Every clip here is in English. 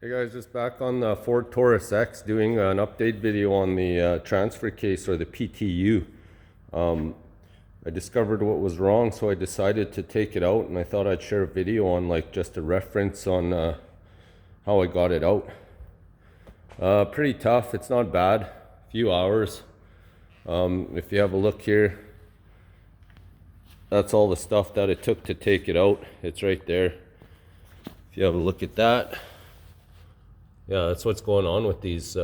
Hey guys, just back on the Ford Taurus X doing an update video on the transfer case or the PTU. I discovered what was wrong, so I decided to take it out, and I thought I'd share a video on just a reference on how I got it out. Pretty tough, it's not bad, a few hours. If you have a look here, that's all the stuff that it took to take it out. It's right there. If you have a look at that. Yeah, that's what's going on with these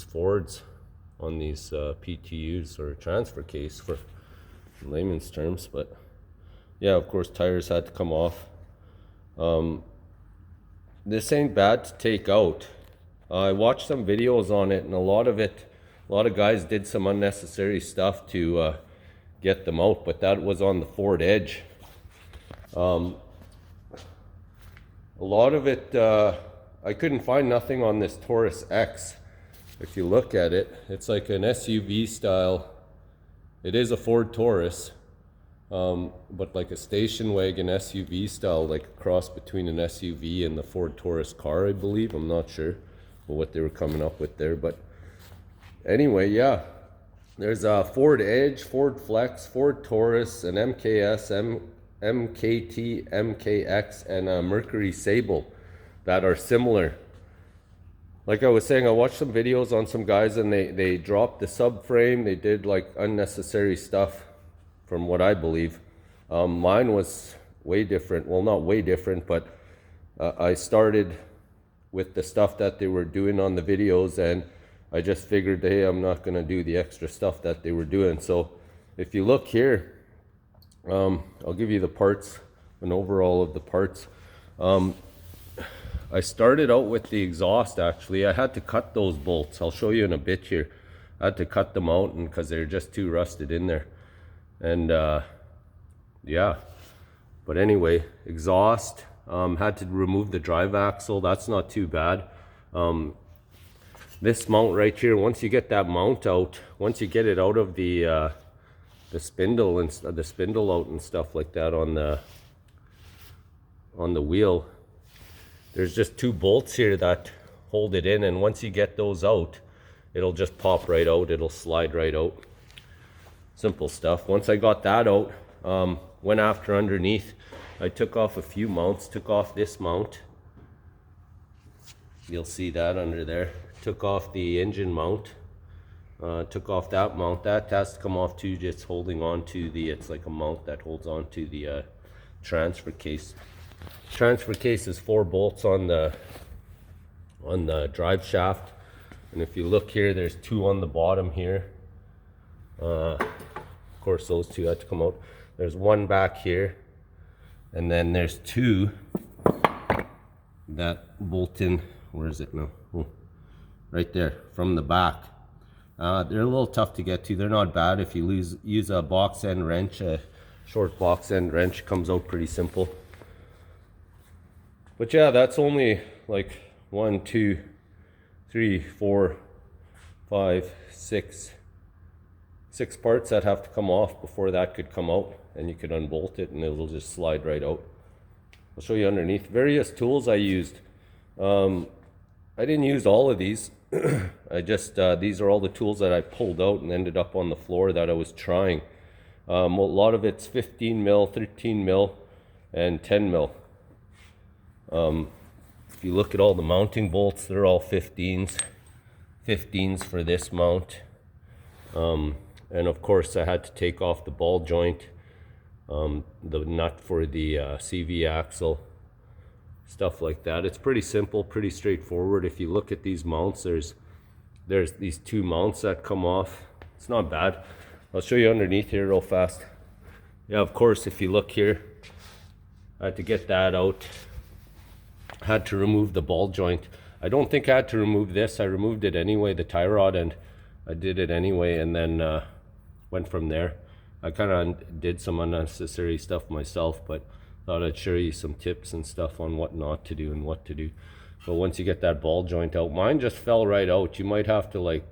Fords on these PTUs, or transfer case for layman's terms. But yeah, of course, tires had to come off. This ain't bad to take out. I watched some videos on it, and a lot of guys did some unnecessary stuff to get them out, but that was on the Ford Edge. A lot of it, I couldn't find nothing on this Taurus X. If you look at it, it's like an SUV style. It is a Ford Taurus, but like a station wagon SUV style, like a cross between an SUV and the Ford Taurus car, I believe. I'm not sure what they were coming up with there, but anyway, yeah. There's a Ford Edge, Ford Flex, Ford Taurus, an MKS, MKT, MKX, and a Mercury Sable that are similar. Like I was saying, I watched some videos on some guys, and they dropped the subframe. They did like unnecessary stuff from what I believe. Mine was way different. Well, not way different, but I started with the stuff that they were doing on the videos, and I just figured, hey, I'm not going to do the extra stuff that they were doing. So if you look here, I'll give you the parts, an overall of the parts. I started out with the exhaust. Actually, I had to cut those bolts. I'll show you in a bit here. I had to cut them out because they're just too rusted in there. And yeah, but anyway, exhaust, had to remove the drive axle. That's not too bad. This mount right here, once you get that mount out, once you get it out of the spindle and the spindle out and stuff like that on the wheel, there's just two bolts here that hold it in, and once you get those out, it'll just pop right out. It'll slide right out. Simple stuff. Once I got that out, went after underneath. I took off a few mounts. Took off this mount. You'll see that under there. Took off the engine mount. Took off that mount. That has to come off too, just holding on to it's like a mount that holds on to the transfer case. Transfer case is 4 bolts on the drive shaft, and if you look here, there's 2 on the bottom here. Of course, those 2 had to come out. There's 1 back here, and then there's 2 that bolt in. Where is it now? Oh, right there from the back. They're a little tough to get to. They're not bad. If you use a box end wrench, a short box end wrench, comes out pretty simple. But yeah, that's only like 1, 2, 3, 4, 5, 6 parts that have to come off before that could come out, and you could unbolt it and it'll just slide right out. I'll show you underneath. Various tools I used. I didn't use all of these. I just these are all the tools that I pulled out and ended up on the floor that I was trying. A lot of it's 15 mil, 13 mil, and 10 mil. If you look at all the mounting bolts, they're all 15s for this mount. And of course, I had to take off the ball joint, the nut for the CV axle, stuff like that. It's pretty simple, pretty straightforward. If you look at these mounts, there's these 2 mounts that come off. It's not bad. I'll show you underneath here real fast. Yeah, of course, if you look here, I had to get that out. I had to remove the ball joint. I don't think I had to remove this. I removed it anyway, the tie rod, and I did it anyway, and then went from there. I kind of did some unnecessary stuff myself, but thought I'd show you some tips and stuff on what not to do and what to do. But once you get that ball joint out, mine just fell right out. You might have to like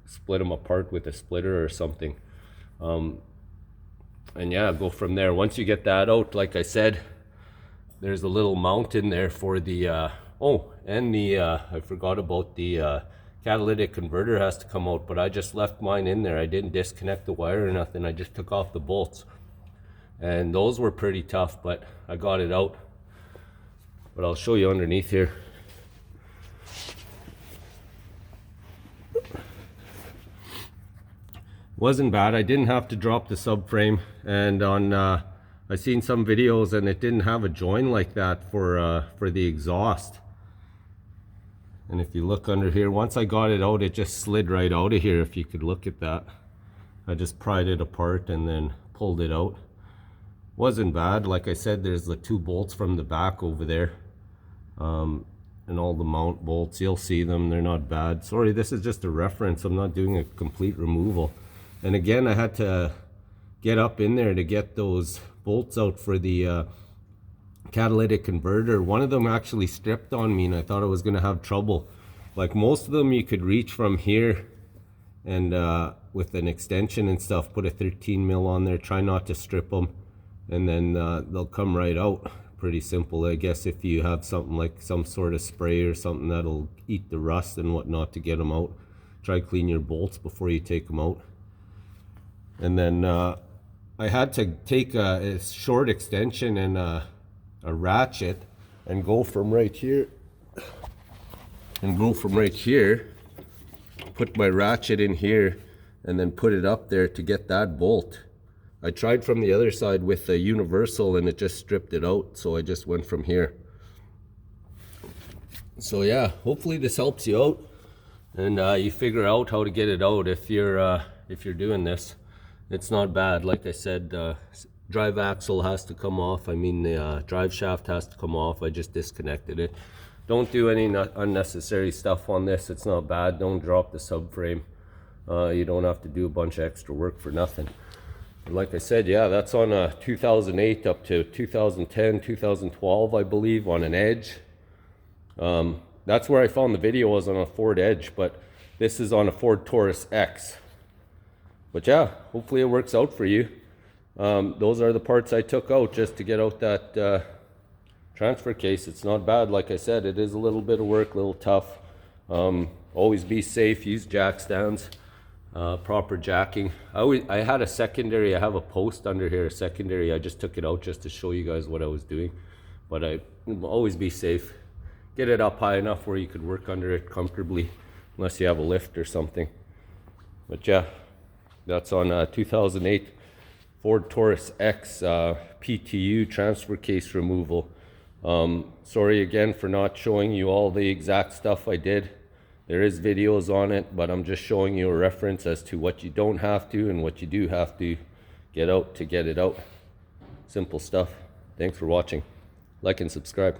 split them apart with a splitter or something. And yeah, go from there. Once you get that out, like I said, there's a little mount in there for the Oh, and the I forgot about the catalytic converter has to come out, but I just left mine in there. I didn't disconnect the wire or nothing. I just took off the bolts, and those were pretty tough, but I got it out. But I'll show you underneath here. Wasn't bad. I didn't have to drop the subframe, and on I seen some videos and it didn't have a join like that for the exhaust. And if you look under here, once I got it out, it just slid right out of here. If you could look at that, I just pried it apart and then pulled it out. Wasn't bad. Like I said, there's the 2 bolts from the back over there, and all the mount bolts, you'll see them, they're not bad. Sorry, this is just a reference. I'm not doing a complete removal. And again, I had to get up in there to get those bolts out for the catalytic converter. One of them actually stripped on me and I thought I was going to have trouble. Like most of them you could reach from here and with an extension and stuff, put a 13 mil on there, try not to strip them, and then they'll come right out. Pretty simple. I guess if you have something like some sort of spray or something that'll eat the rust and whatnot to get them out, try clean your bolts before you take them out. And then I had to take a short extension and a ratchet and go from right here put my ratchet in here and then put it up there to get that bolt. I tried from the other side with a universal and it just stripped it out, so I just went from here. So yeah, hopefully this helps you out and you figure out how to get it out if you're doing this. It's not bad. Like I said, drive axle has to come off. I mean, the drive shaft has to come off. I just disconnected it. Don't do any unnecessary stuff on this. It's not bad. Don't drop the subframe. You don't have to do a bunch of extra work for nothing. And like I said, yeah, that's on a 2008 up to 2010, 2012, I believe, on an Edge. That's where I found the video, was on a Ford Edge, but this is on a Ford Taurus X. But yeah, hopefully it works out for you. Those are the parts I took out just to get out that transfer case. It's not bad. Like I said, it is a little bit of work, a little tough. Always be safe, use jack stands, proper jacking. I had a secondary, I have a post under here, a secondary. I just took it out just to show you guys what I was doing. But always be safe. Get it up high enough where you could work under it comfortably, unless you have a lift or something. But yeah, that's on 2008 Ford Taurus X PTU transfer case removal. Sorry again for not showing you all the exact stuff I did. There is videos on it, but I'm just showing you a reference as to what you don't have to and what you do have to get out to get it out. Simple stuff. Thanks for watching. Like and subscribe.